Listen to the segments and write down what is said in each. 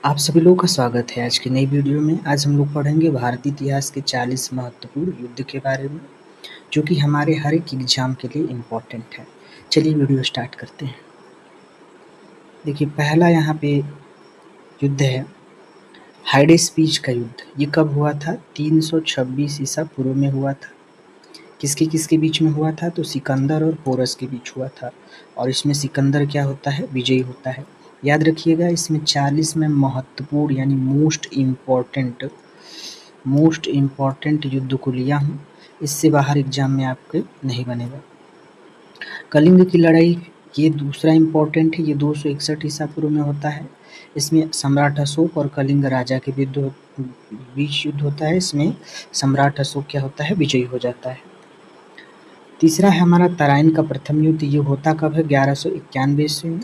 आप सभी लोगों का स्वागत है आज की नई वीडियो में। आज हम लोग पढ़ेंगे भारतीय इतिहास के 40 महत्वपूर्ण युद्ध के बारे में, जो कि हमारे हर एक एग्जाम के लिए इम्पोर्टेंट है। चलिए वीडियो स्टार्ट करते हैं। देखिए, पहला यहाँ पे युद्ध है हाइडेस्पीच का युद्ध। ये कब हुआ था? 326 ईसा पूर्व में हुआ था। किसके किसके बीच में हुआ था? तो सिकंदर और पोरस के बीच हुआ था। और इसमें सिकंदर क्या होता है? विजयी होता है। याद रखिएगा, इसमें 40 में महत्वपूर्ण यानी मोस्ट इम्पॉर्टेंट युद्ध को लिया हूँ। इससे बाहर एग्जाम में आपके नहीं बनेगा। कलिंग की लड़ाई, ये दूसरा इम्पॉर्टेंट है। ये 261 ईसा पूर्व में होता है। इसमें सम्राट अशोक और कलिंग राजा के बीच युद्ध होता है। इसमें सम्राट अशोक क्या होता है? विजयी हो जाता है। तीसरा है हमारा तराइन का प्रथम युद्ध। ये होता कब है? 1191 ईस्वी में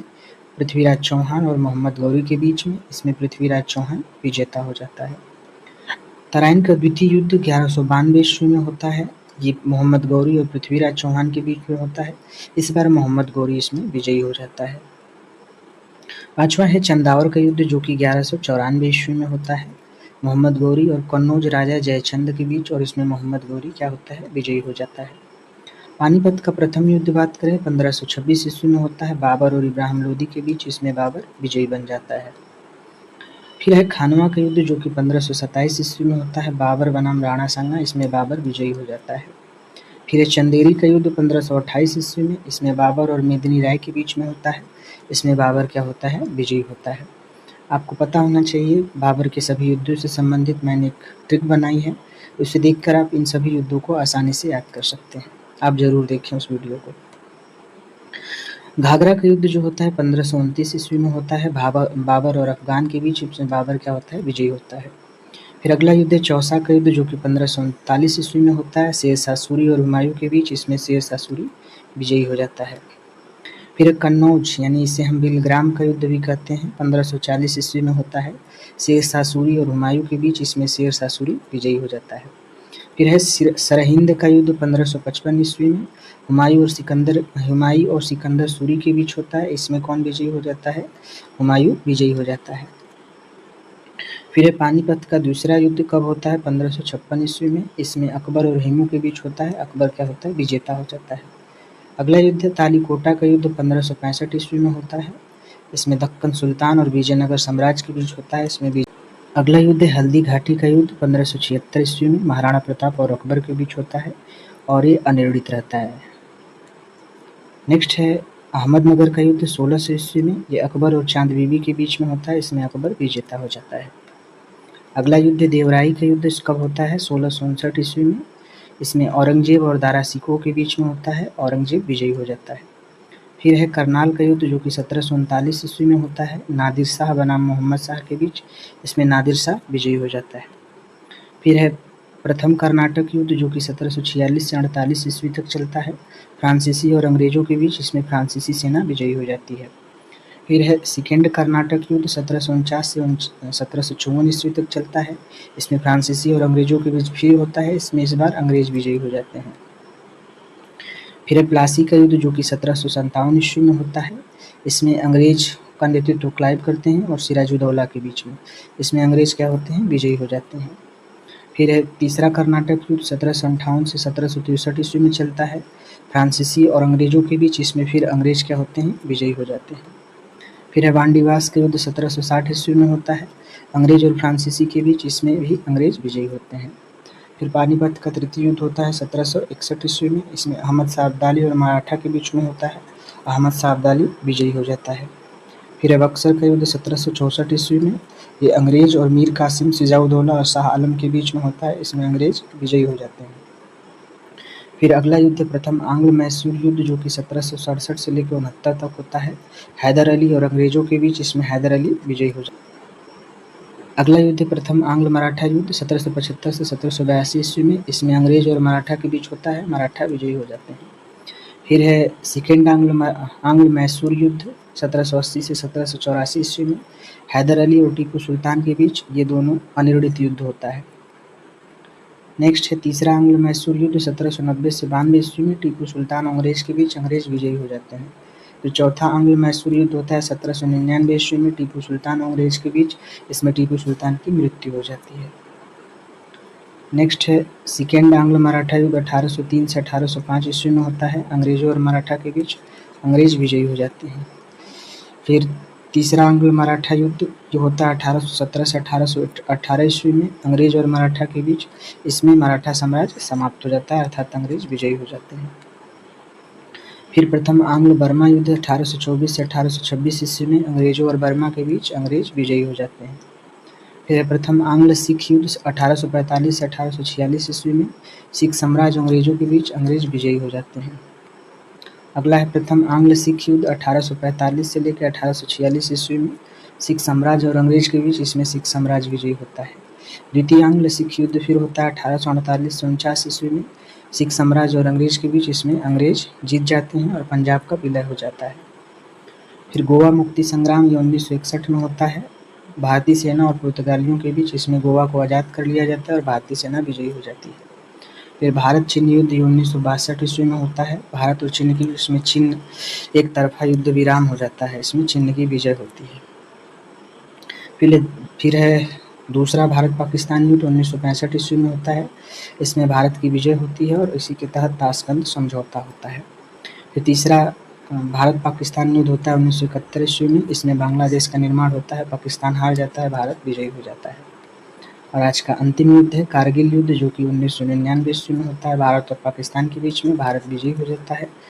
पृथ्वीराज चौहान और मोहम्मद गौरी के बीच में। इसमें पृथ्वीराज चौहान विजेता हो जाता है। तराइन का द्वितीय युद्ध 1192 ईस्वी में होता है। ये मोहम्मद गौरी और पृथ्वीराज चौहान के बीच में होता है। इस बार मोहम्मद गौरी इसमें विजयी हो जाता है। पांचवा है चंदावर का युद्ध, जो कि 1194 ईस्वी में होता है। मोहम्मद गौरी और कन्नौज राजा जयचंद के बीच, और इसमें मोहम्मद गौरी क्या होता है? विजयी हो जाता है। पानीपत का प्रथम युद्ध बात करें, 1526 ईस्वी में होता है बाबर और इब्राहिम लोदी के बीच। इसमें बाबर विजयी बन जाता है। फिर है खानवा का युद्ध, जो कि 1527 ईस्वी में होता है बाबर बनाम राणा सांगा। इसमें बाबर विजयी हो जाता है। फिर है चंदेरी का युद्ध 1528 ईस्वी में। इसमें बाबर और मेदिनी राय के बीच में होता है। इसमें बाबर क्या होता है? विजयी होता है। आपको पता होना चाहिए, बाबर के सभी युद्धों से संबंधित मैंने एक ट्रिक बनाई है। उसे देखकर आप इन सभी युद्धों को आसानी से याद कर सकते हैं। आप जरूर देखें उस वीडियो को। घाघरा का युद्ध जो होता है 1529 ईस्वी में होता है बाबर और अफगान के बीच। इसमें बाबर क्या होता है? विजयी होता है। फिर अगला युद्ध है चौसा का युद्ध, जो कि 1539 ईस्वी में होता है शेरशाह सूरी और हुमायूं के बीच। इसमें शेरशाह सूरी विजयी हो जाता है। फिर कन्नौज, यानी इसे हम बिलग्राम का युद्ध भी कहते हैं, 1540 ईस्वी में होता है शेरशाह सूरी और हुमायूं के बीच। इसमें शेरशाह सूरी विजयी हो जाता है। फिर है सरहिंद का युद्ध 1555 ईस्वी में हुमायूं और सिकंदर सूरी के बीच होता है। इसमें कौन विजयी हो जाता है? हुमायूं विजयी हो जाता है। फिर है पानीपत का दूसरा युद्ध कब होता है? 1556 ईस्वी में। इसमें अकबर और हेमू के बीच होता है। अकबर क्या होता है? विजेता हो जाता है। अगला युद्ध है तालीकोटा का युद्ध 1565 ईस्वी में होता है। इसमें दक्कन सुल्तान और विजयनगर साम्राज्य के बीच होता है। अगला युद्ध है हल्दी घाटी का युद्ध 1576 ईस्वी में महाराणा प्रताप और अकबर के बीच होता है, और ये अनिर्णित रहता है। नेक्स्ट है अहमदनगर का युद्ध 1600 ईस्वी में। ये अकबर और चांद बीबी के बीच में होता है। इसमें अकबर विजेता हो जाता है। अगला युद्ध देवराई का युद्ध कब होता है? 1659 ईस्वी में। इसमें औरंगजेब और दारा सिकोह के बीच में होता है। औरंगजेब विजयी हो जाता है। फिर है करनाल का युद्ध, जो कि 1739 ईस्वी में होता है नादिर शाह बनाम मोहम्मद शाह के बीच। इसमें नादिर शाह विजयी हो जाता है। फिर है प्रथम कर्नाटक युद्ध, जो कि 1746 से 48 ईस्वी तक चलता है फ्रांसीसी और अंग्रेजों के बीच। इसमें फ्रांसीसी सेना विजयी हो जाती है। फिर है सेकेंड कर्नाटक युद्ध 1749 से 1754 ईस्वी तक चलता है। इसमें फ्रांसीसी और अंग्रेजों के बीच फिर होता है। इसमें इस बार अंग्रेज विजयी हो जाते हैं। फिर है प्लासी का युद्ध, जो कि 1757 ईस्वी में होता है। इसमें अंग्रेज का नेतृत्व क्लाइव करते हैं और सिराजुद्दौला के बीच में। इसमें अंग्रेज क्या होते हैं? विजयी हो जाते हैं। फिर है तीसरा कर्नाटक युद्ध 1758 से 1763 ईस्वी में चलता है फ्रांसीसी और अंग्रेजों के बीच। इसमें फिर अंग्रेज क्या होते हैं? विजयी हो जाते हैं। फिर है वांडीवास का युद्ध 1760 ईस्वी में होता है अंग्रेज और फ्रांसीसी के बीच। इसमें भी अंग्रेज विजयी होते हैं। फिर पानीपत का तृतीय युद्ध होता है 1761 ईस्वी में। इसमें अहमद शाह अब्दाली और मराठा के बीच में होता है। अहमद शाह अब्दाली विजयी हो जाता है। फिर है बक्सर का युद्ध 1764 ईस्वी में। ये अंग्रेज और मीर कासिम सिराजुद्दौला और शाह आलम के बीच में होता है। इसमें अंग्रेज विजयी हो जाते हैं। फिर अगला युद्ध प्रथम आंग्ल मैसूर युद्ध, जो कि 1767 से लेकर 69 तक होता है हैदर अली और अंग्रेजों के बीच। इसमें हैदर अली विजयी हो जाते हैं। अगला युद्ध प्रथम आंग्ल मराठा युद्ध 1775 से 1782 ईस्वी में। इसमें अंग्रेज और मराठा के बीच होता है। मराठा विजयी हो जाते हैं। फिर है सेकेंड आंग्ल मैसूर युद्ध 1780 से 1784 ईस्वी में हैदर अली और टीपू सुल्तान के बीच। ये दोनों अनिर्णित युद्ध होता है। नेक्स्ट है तीसरा आंग्ल मैसूर युद्ध 1790 से 92 ईस्वी में टीपू सुल्तान और अंग्रेज के बीच। अंग्रेज विजयी हो जाते हैं। फिर चौथा आंग्ल मैसूर युद्ध होता है 1799 ईस्वी में टीपू सुल्तान और अंग्रेज के बीच। इसमें टीपू सुल्तान की मृत्यु हो जाती है। नेक्स्ट है सेकेंड आंग्लो मराठा युद्ध 1803 से 1805 ईस्वी में होता है अंग्रेजों और मराठा के बीच। अंग्रेज विजयी हो जाते हैं। फिर तीसरा आंग्लो मराठा युद्ध जो होता है 1817 से 1818 ईस्वी में अंग्रेज और मराठा के बीच। इसमें मराठा साम्राज्य समाप्त हो जाता है अर्थात अंग्रेज विजयी हो जाते हैं। फिर प्रथम आंग्ल बर्मा युद्ध 1824 से 1826 ईस्वी में अंग्रेजों और बर्मा के बीच। अंग्रेज विजयी हो जाते हैं। फिर प्रथम आंग्ल सिख युद्ध 1845 से 1846 ईस्वी में सिख साम्राज्य अंग्रेजों के बीच। अंग्रेज विजयी हो जाते हैं। अगला है प्रथम आंग्ल सिख युद्ध 1845 से लेकर 1846 ईस्वी में सिख साम्राज्य और अंग्रेज के बीच। इसमें सिख साम्राज्य विजयी होता है। द्वितीय आंग्ल सिख युद्ध फिर होता है 1848 से 49 ईस्वी में सिख साम्राज्य और अंग्रेज के बीच। इसमें अंग्रेज जीत जाते हैं और पंजाब का विलय हो जाता है। फिर गोवा मुक्ति संग्राम ये 1961 में होता है भारतीय सेना और पुर्तगालियों के बीच। इसमें गोवा को आज़ाद कर लिया जाता है और भारतीय सेना विजयी हो जाती है। फिर भारत चीन युद्ध ये 1962 ईस्वी में होता है भारत और चीन के बीच। इसमें चीन एक तरफा युद्ध विराम हो जाता है। इसमें चीन की विजय होती है। फिर है दूसरा भारत पाकिस्तान युद्ध 1965 ईस्वी में होता है। इसमें भारत की विजय होती है और इसी के तहत ताशकंद समझौता होता है। फिर तीसरा भारत पाकिस्तान युद्ध होता है 1971 ईस्वी में। इसमें बांग्लादेश का निर्माण होता है पाकिस्तान हार जाता है भारत विजयी हो जाता है। और आज का अंतिम युद्ध है कारगिल युद्ध जो कि 1999 ईस्वी में होता है भारत और पाकिस्तान के बीच में। भारत विजयी हो जाता है।